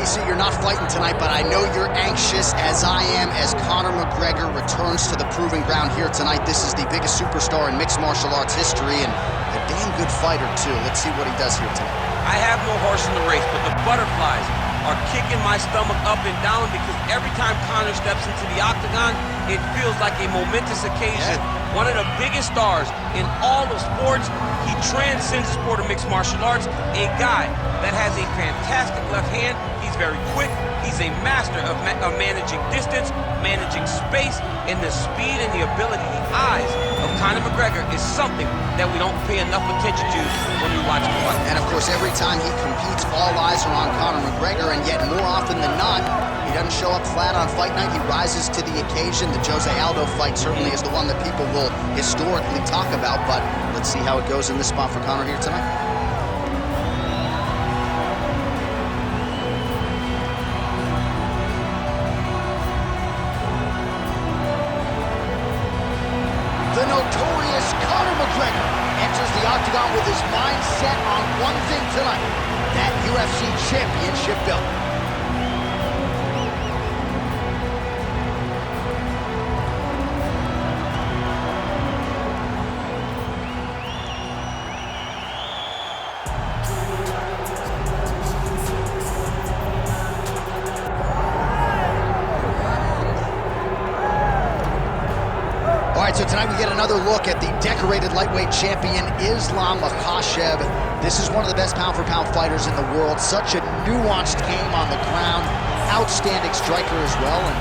DC, you're not fighting tonight, but I know you're anxious, as I am, as Conor McGregor returns to the proving ground here tonight. This is the biggest superstar in mixed martial arts history, and a damn good fighter, too. Let's see what he does here tonight. I have no horse in the race, but the butterflies are kicking my stomach up and down because every time Conor steps into the octagon, it feels like a momentous occasion. Yeah. One of the biggest stars in all of sports. He transcends the sport of mixed martial arts. A guy that has a fantastic left hand. He's very quick. He's a master of managing distance, managing space, and the speed and the ability, the eyes of Conor McGregor is something that we don't pay enough attention to when we watch him fight. And of course, every time he competes, all eyes are on Conor McGregor, and yet more often than not, he doesn't show up flat on fight night. He rises to the occasion. The Jose Aldo fight certainly is the one that people will historically talk about, but let's see how it goes in this spot for Conor here tonight. The notorious Conor McGregor enters the octagon with his mind set on one thing tonight, that UFC championship belt. So tonight we get another look at the decorated lightweight champion, Islam Makhachev. This is one of the best pound-for-pound fighters in the world. Such a nuanced game on the ground. Outstanding striker as well, and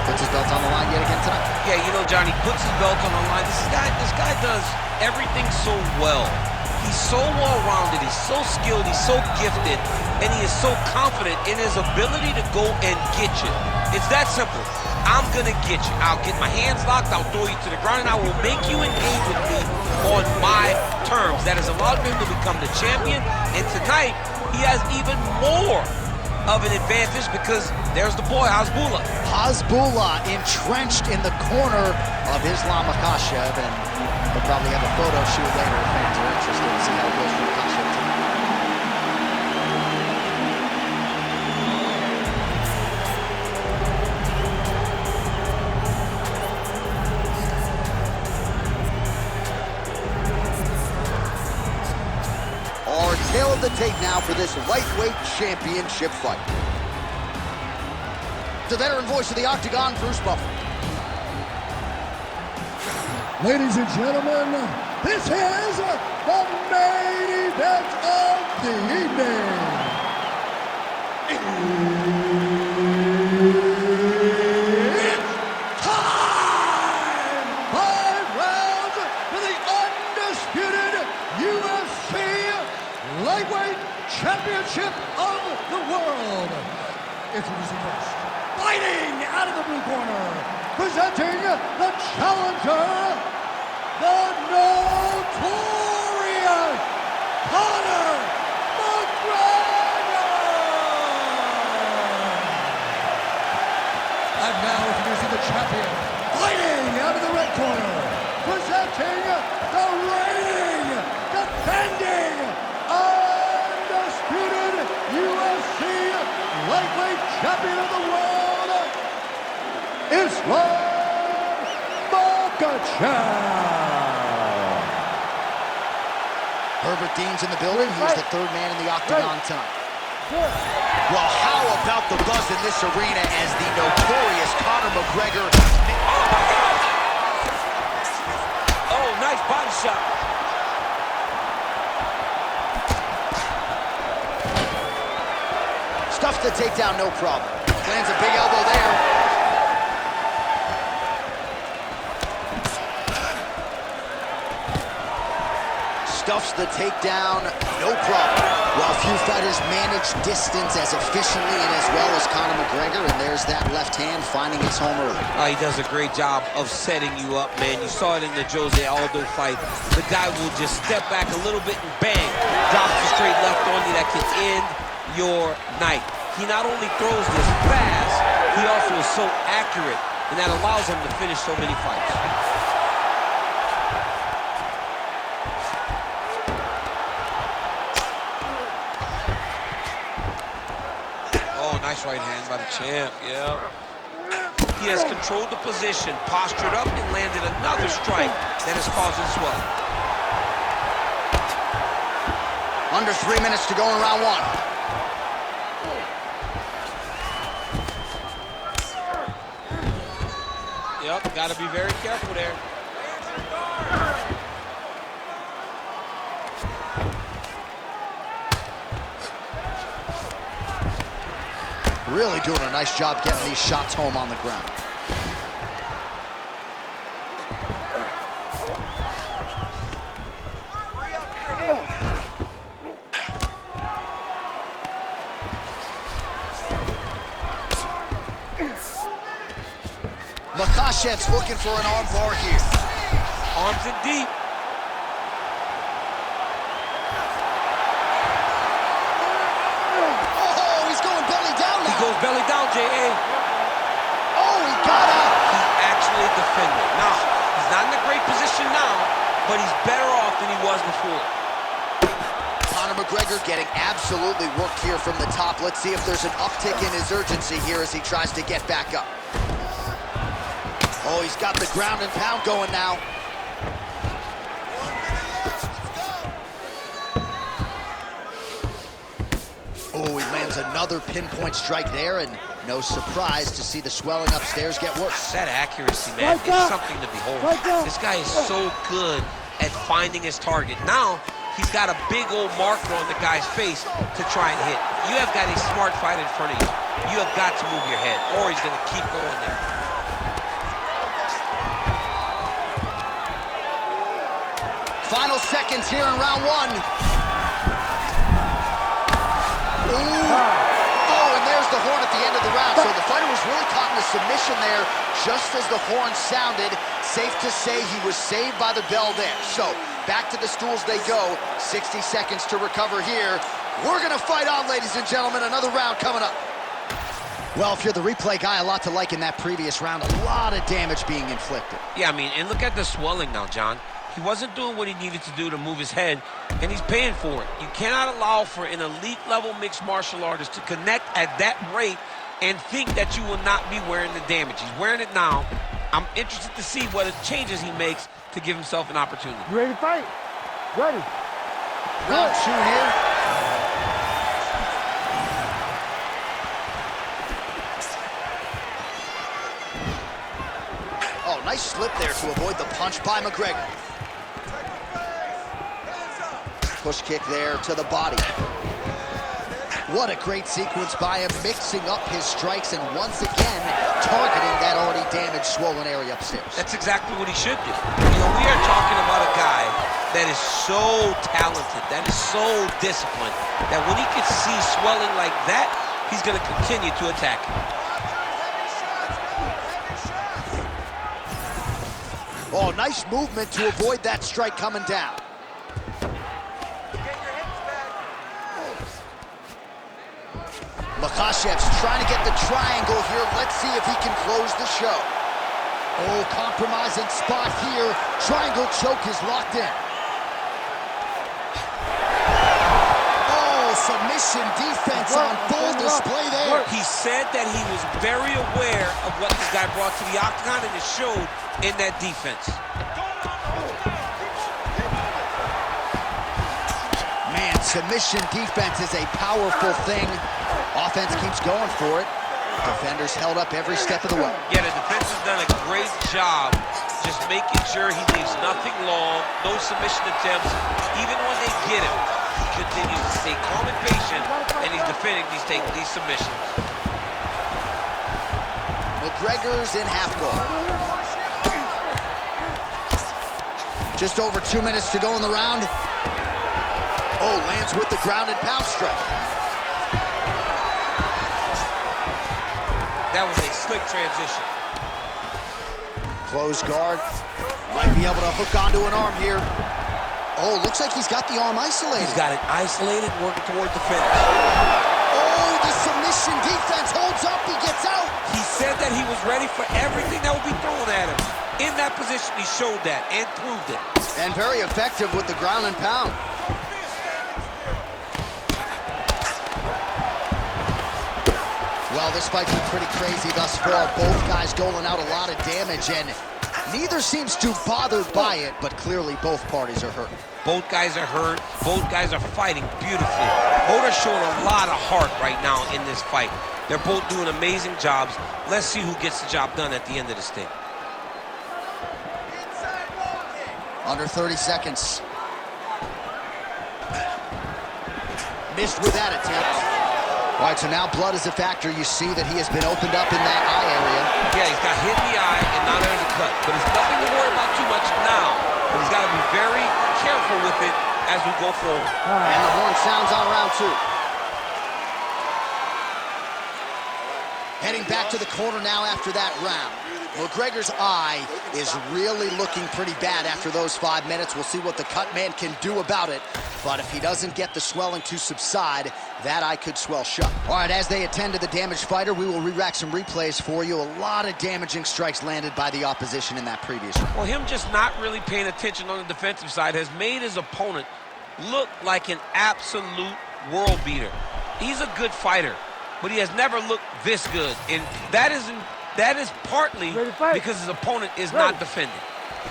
puts his belt on the line yet again tonight. Yeah, you know, Johnny, puts his belt on the line. This guy does everything so well. He's so well-rounded, he's so skilled, he's so gifted, and he is so confident in his ability to go and get you. It's that simple. I'm gonna get you. I'll get my hands locked, I'll throw you to the ground, and I will make you engage with me on my terms. That has allowed him to become the champion, and tonight, he has even more of an advantage because there's the boy, Hasbullah. Hasbullah entrenched in the corner of Islam Makhachev, and we'll probably have a photo shoot later if fans are interested to see how it goes for Makhachev tonight. Tail of the tape now for this lightweight championship fight. The veteran voice of the octagon, Bruce Buffer. Ladies and gentlemen, this is the main event of the evening. It's time! 5 rounds for the undisputed UFC lightweight championship of the world. Introducing first, fighting out of the blue corner, presenting the challenger, the notorious Conor McGregor. And now introducing the champion, fighting out of the red corner, presenting the reigning, defending, undisputed UFC lightweight champion of the world, Islam Makhachev. Herbert Dean's in the building. He's the third man in the octagon tonight. Well, how about the buzz in this arena as the notorious Conor McGregor... Oh, nice body shot. Stuffs the takedown, no problem. Lands a big elbow there. Stuffs the takedown, no problem. While few fighters manage distance as efficiently and as well as Conor McGregor, and there's that left hand finding its home early. He does a great job of setting you up, man. You saw it in the Jose Aldo fight. The guy will just step back a little bit and bang, drops a straight left on you that can end your night. He not only throws this fast, he also is so accurate, and that allows him to finish so many fights. Nice Nice right hand by the champ, yeah. He has controlled the position, postured up, and landed another strike that is causing swelling. Under 3 minutes to go in round one. Yep, got to be very careful there. Really doing a nice job getting these shots home on the ground. Makhachev's looking for an arm bar here. Arms in deep. Goes belly down, J.A. Oh, he got out. He's actually defending. Now, he's not in a great position now, but he's better off than he was before. Conor McGregor getting absolutely worked here from the top. Let's see if there's an uptick in his urgency here as he tries to get back up. Oh, he's got the ground and pound going now. Oh, he lands another pinpoint strike there, and no surprise to see the swelling upstairs get worse. That accuracy, man, is something to behold. This guy is so good at finding his target. Now, he's got a big old marker on the guy's face to try and hit. You have got a smart fight in front of you. You have got to move your head, or he's going to keep going there. Final seconds here in round one. Ooh. Oh, and there's the horn at the end of the round. So the fighter was really caught in a submission there just as the horn sounded. Safe to say he was saved by the bell there. So back to the stools they go. 60 seconds to recover here. We're going to fight on, ladies and gentlemen. Another round coming up. Well, if you're the replay guy, a lot to like in that previous round. A lot of damage being inflicted. Yeah, I mean, and look at the swelling now, John. He wasn't doing what he needed to do to move his head, and he's paying for it. You cannot allow for an elite-level mixed martial artist to connect at that rate and think that you will not be wearing the damage. He's wearing it now. I'm interested to see what changes he makes to give himself an opportunity. You ready to fight? Ready. Round two here. Oh, nice slip there to avoid the punch by McGregor. Push kick there to the body. What a great sequence by him, mixing up his strikes and once again targeting that already damaged, swollen area upstairs. That's exactly what he should do. You know, we are talking about a guy that is so talented, that is so disciplined, that when he can see swelling like that, he's going to continue to attack him. Oh, nice movement to avoid that strike coming down. Makhachev's trying to get the triangle here. Let's see if he can close the show. Oh, compromising spot here. Triangle choke is locked in. Oh, submission defense on full display there. He said that he was very aware of what this guy brought to the octagon, and it showed in that defense. Man, submission defense is a powerful thing. Offense keeps going for it. Defenders held up every step of the way. Yeah, the defense has done a great job just making sure he leaves nothing long, no submission attempts. Even when they get him, he continues to stay calm and patient, and he's defending these submissions. McGregor's in half guard. Just over 2 minutes to go in the round. Oh, lands with the ground and pound strike. That was a slick transition. Close guard. Might be able to hook onto an arm here. Oh, looks like he's got the arm isolated. He's got it isolated, working toward the finish. Oh, the submission defense holds up. He gets out. He said that he was ready for everything that would be thrown at him. In that position, he showed that and proved it. And very effective with the ground and pound. Well, this fight's been pretty crazy thus far. Both guys doling out a lot of damage, and neither seems too bothered by it, but clearly both parties are hurt. Both guys are hurt. Both guys are fighting beautifully. Both are showing a lot of heart right now in this fight. They're both doing amazing jobs. Let's see who gets the job done at the end of this thing. Under 30 seconds. Missed with that attempt. All right, so now blood is a factor. You see that he has been opened up in that eye area. Yeah, he's got hit in the eye, and now there's a cut. But it's nothing to worry about too much now. But he's got to be very careful with it as we go forward. And the horn sounds on round 2. Heading back to the corner now after that round. McGregor's eye is really looking pretty bad after those 5 minutes. We'll see what the cut man can do about it. But if he doesn't get the swelling to subside, that eye could swell shut. All right, as they attend to the damaged fighter, we will re-rack some replays for you. A lot of damaging strikes landed by the opposition in that previous round. Well, him just not really paying attention on the defensive side has made his opponent look like an absolute world beater. He's a good fighter, but he has never looked this good. And that is partly because his opponent is not defending.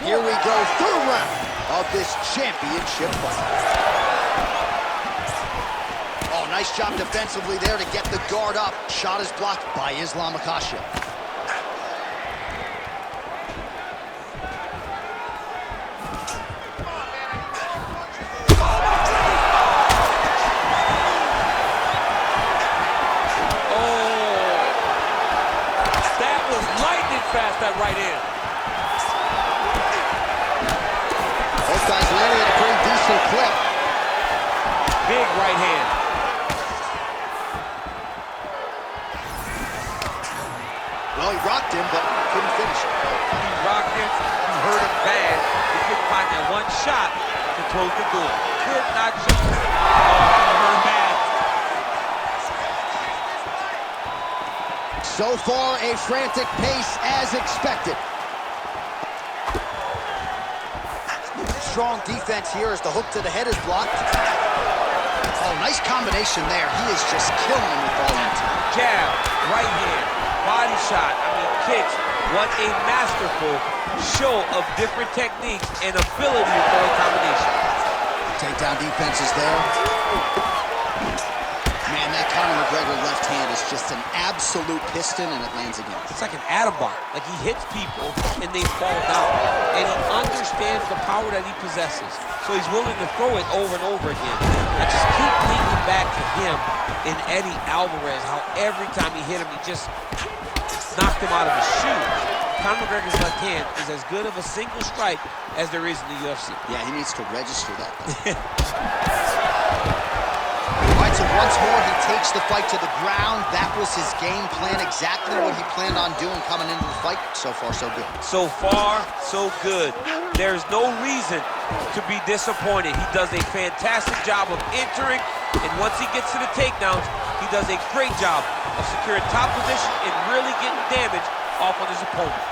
Here we go, third round of this championship fight. Oh, nice job defensively there to get the guard up. Shot is blocked by Islam Makhachev. Fast that right hand. Both guys landing at a pretty decent clip. Big right hand. Well, he rocked him, but couldn't finish it. He rocked him. He hurt him bad. He couldn't find that one shot to close the door. Could not just. Oh, he hurt bad. So far, a frantic pace as expected. Strong defense here as the hook to the head is blocked. Oh, nice combination there. He is just killing him with volume. Jab, right hand, body shot. I mean, kicks. What a masterful show of different techniques and ability to throw a combination. Takedown defense is there. Man, that Conor McGregor left hand is just an absolute piston, and it lands again. It's like an Atombar. Like, he hits people, and they fall down. And he understands the power that he possesses. So he's willing to throw it over and over again. I just keep thinking back to him and Eddie Alvarez, how every time he hit him, he just knocked him out of his shoes. Conor McGregor's left hand is as good of a single strike as there is in the UFC. Yeah, he needs to register that. All right, so once more, he takes the fight to the ground. That was his game plan, exactly what he planned on doing coming into the fight. So far, so good. So far, so good. There's no reason to be disappointed. He does a fantastic job of entering, and once he gets to the takedowns, he does a great job of securing top position and really getting damage off on his opponent.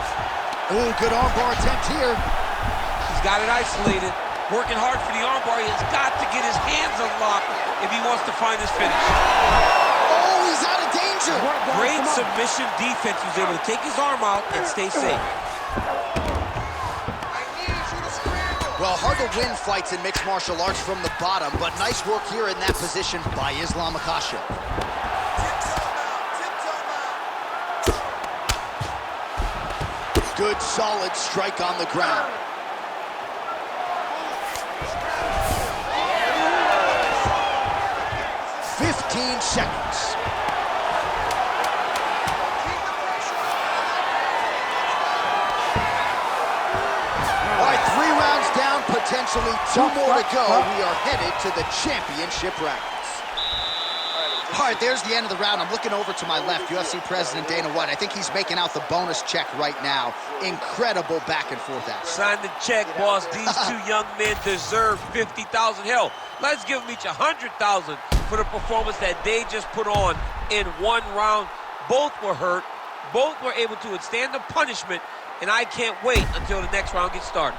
Ooh, good armbar attempt here. He's got it isolated. Working hard for the armbar. He has got to get his hands unlocked if he wants to find his finish. Oh, he's out of danger. Great submission defense. He was able to take his arm out and stay safe. Well, hard to win fights in mixed martial arts from the bottom, but nice work here in that position by Islam Makhachev. Good, solid strike on the ground. Seconds. All right, 3 rounds down, potentially 2 more to go. We are headed to the championship rounds. All right, there's the end of the round. I'm looking over to my left, UFC President Dana White. I think he's making out the bonus check right now. Incredible back and forth action. Sign the check, boss. These 2 young men deserve $50,000. Hell, let's give them each $100,000 for the performance that they just put on in 1 round. Both were hurt. Both were able to withstand the punishment, and I can't wait until the next round gets started.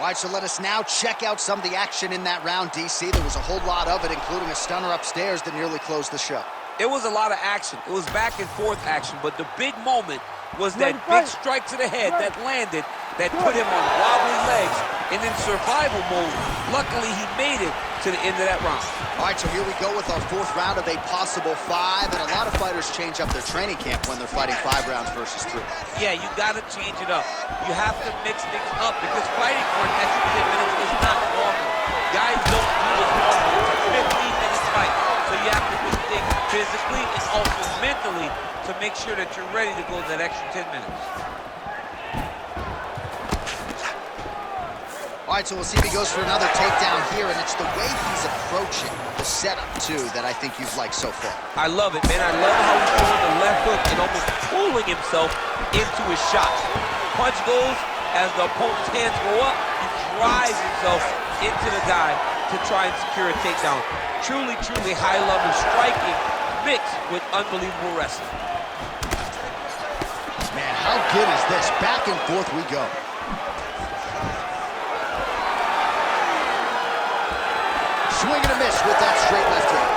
All right, so let us now check out some of the action in that round, DC. There was a whole lot of it, including a stunner upstairs that nearly closed the show. It was a lot of action. It was back and forth action, but the big moment was that big strike to the head that landed, that put him on wobbly legs and in survival mode. Luckily, he made it to the end of that round. All right, so here we go with our fourth round of a possible 5, and a lot of fighters change up their training camp when they're fighting 5 rounds versus 3. Yeah, you got to change it up. You have to mix things up because fighting for an extra 10 minutes is not normal. Guys don't do this normally. It's a 15-minute fight, so you have to do things physically and also mentally to make sure that you're ready to go that extra 10 minutes. All right, so we'll see if he goes for another takedown here, and it's the way he's approaching the setup, too, that I think you've liked so far. I love it, man. I love how he's throwing the left hook and almost pulling himself into his shots. Punch goes, as the opponent's hands go up, he drives himself into the guy to try and secure a takedown. Truly, truly high-level striking mixed with unbelievable wrestling. Man, how good is this? Back and forth we go. Swing and a miss with that straight left hook.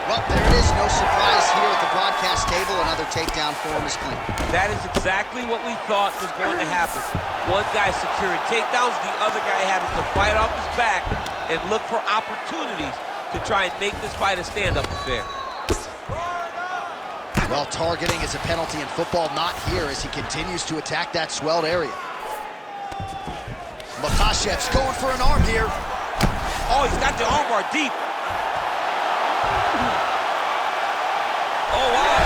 Well, there it is. No surprise here at the broadcast table. Another takedown for him is clean. That is exactly what we thought was going to happen. One guy securing takedowns, the other guy having to fight off his back and look for opportunities to try and make this fight a stand-up affair. Well, targeting is a penalty in football, not here as he continues to attack that swelled area. Makhachev's going for an arm here. Oh, he's got the armbar deep. Oh, wow.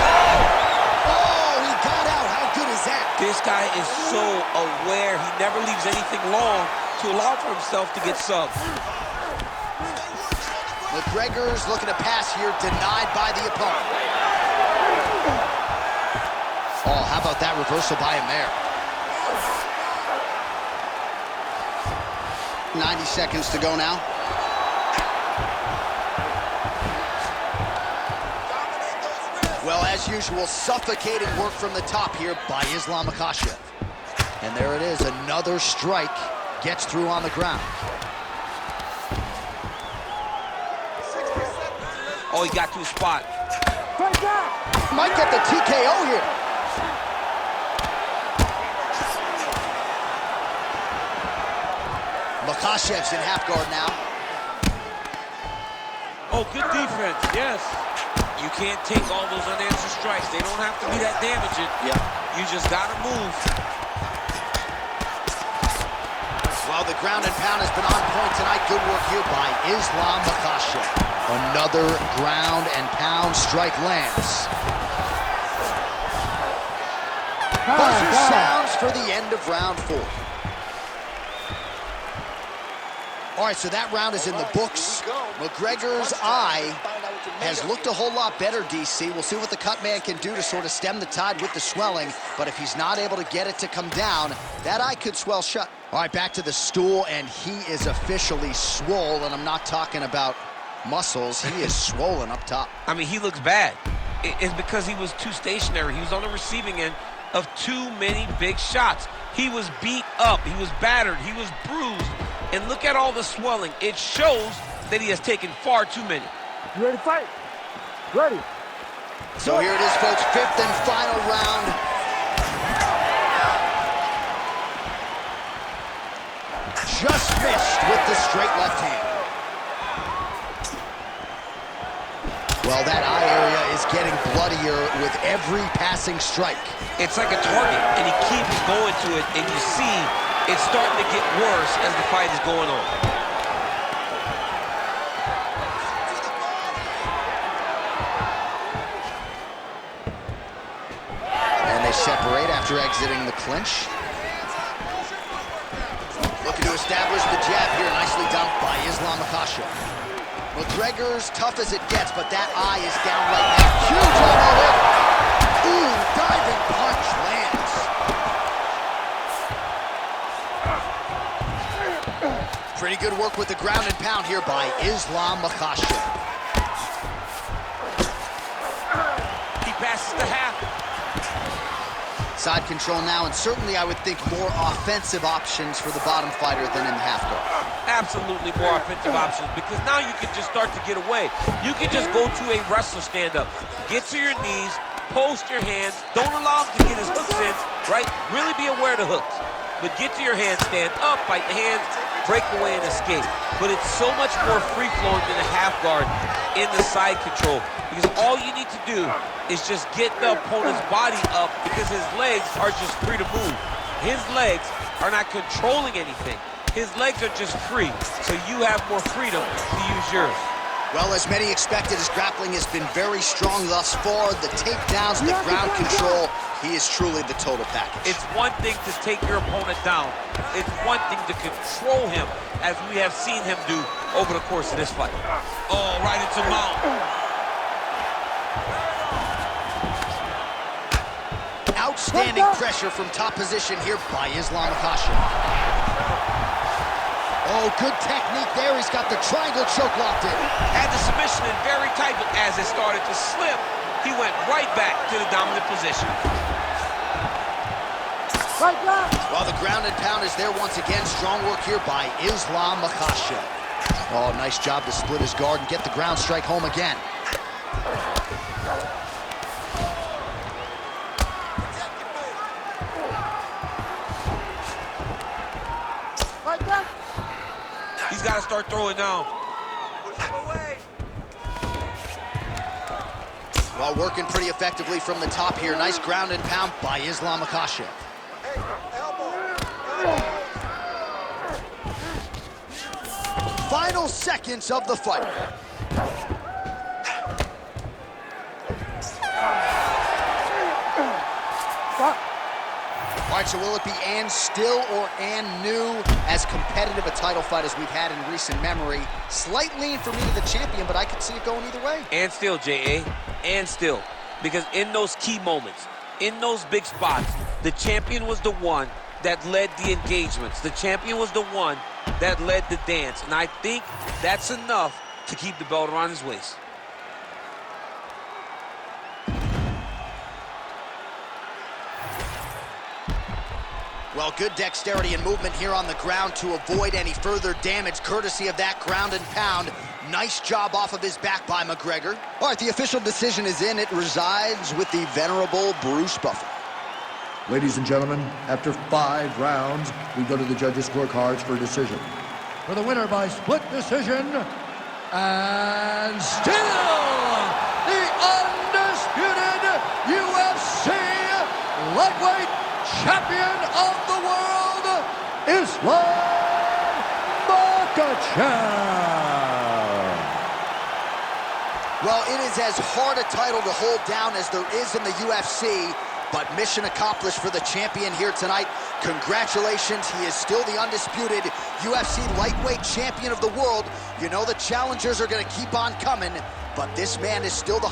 Oh, he got out. How good is that? This guy is so aware. He never leaves anything long to allow for himself to get subbed. McGregor's looking to pass here, denied by the opponent. Oh, how about that reversal by him there? 90 seconds to go now. Well, as usual, suffocating work from the top here by Islam Makhachev. And there it is, another strike gets through on the ground. Oh, he got to a spot. Might get the TKO here. Makhachev's in half guard now. Oh, good defense, yes. You can't take all those unanswered strikes. They don't have to be that damaging. Yep. You just gotta move. Well, the ground and pound has been on point tonight. Good work here by Islam Makhachev. Another ground and pound strike lands. Buzzer sounds for the end of round 4. All right, so that round is in the books. McGregor's eye has looked a whole lot better, DC. We'll see what the cut man can do to sort of stem the tide with the swelling, but if he's not able to get it to come down, that eye could swell shut. All right, back to the stool, and he is officially swole, and I'm not talking about muscles. He is swollen up top. I mean, he looks bad. It's because he was too stationary. He was on the receiving end of too many big shots. He was beat up. He was battered. He was bruised. And look at all the swelling. It shows that he has taken far too many. You ready to fight? Ready. So here it is, folks, 5th and final round. Just missed with the straight left hand. Well, that eye area is getting bloodier with every passing strike. It's like a target, and he keeps going to it, and you see it's starting to get worse as the fight is going on. And they separate after exiting the clinch. Looking to establish the jab here, nicely dumped by Islam Makhachev. McGregor's tough as it gets, but that eye is down right now. Huge elbow hit. Ooh, diving punch lands. Pretty good work with the ground and pound here by Islam Makhachev. He passes the half. Side control now, and certainly I would think more offensive options for the bottom fighter than in the half guard. Absolutely more offensive options, because now you can just start to get away. You can just go to a wrestler stand-up. Get to your knees, post your hands, don't allow him to get his hooks in, right? Really be aware of the hooks. But get to your hands, stand up, fight the hands, break away and escape. But it's so much more free-flowing than a half guard in the side control, because all you need to do is just get the opponent's body up, because his legs are just free to move. His legs are not controlling anything. His legs are just free, so you have more freedom to use yours. Well, as many expected, his grappling has been very strong thus far. The takedowns, the ground control, he is truly the total package. It's one thing to take your opponent down. It's one thing to control him, as we have seen him do over the course of this fight. Oh, right into mount. Outstanding pressure from top position here by Islam Makhachev. Oh, good technique there. He's got the triangle choke locked in. Had the submission in very tight, but as it started to slip, he went right back to the dominant position. Well, the ground and pound is there once again. Strong work here by Islam Makhachev. Oh, nice job to split his guard and get the ground strike home again. He's got to start throwing now. Well, working pretty effectively from the top here. Nice ground and pound by Islam Makhachev. Final seconds of the fight. All right, so will it be and still or and new? As competitive a title fight as we've had in recent memory. Slight lean for me to the champion, but I could see it going either way. And still, J.A., and still. Because in those key moments, in those big spots, the champion was the one that led the engagements. The champion was the one that led the dance. And I think that's enough to keep the belt around his waist. Well, good dexterity and movement here on the ground to avoid any further damage, courtesy of that ground and pound. Nice job off of his back by McGregor. All right, the official decision is in. It resides with the venerable Bruce Buffer. Ladies and gentlemen, after 5 rounds, we go to the judges' scorecards for a decision. For the winner by split decision, and still the undisputed UFC lightweight champion of the world, Islam Makhachev. Well, it is as hard a title to hold down as there is in the UFC, but mission accomplished for the champion here tonight. Congratulations, he is still the undisputed UFC lightweight champion of the world. You know the challengers are going to keep on coming, but this man is still the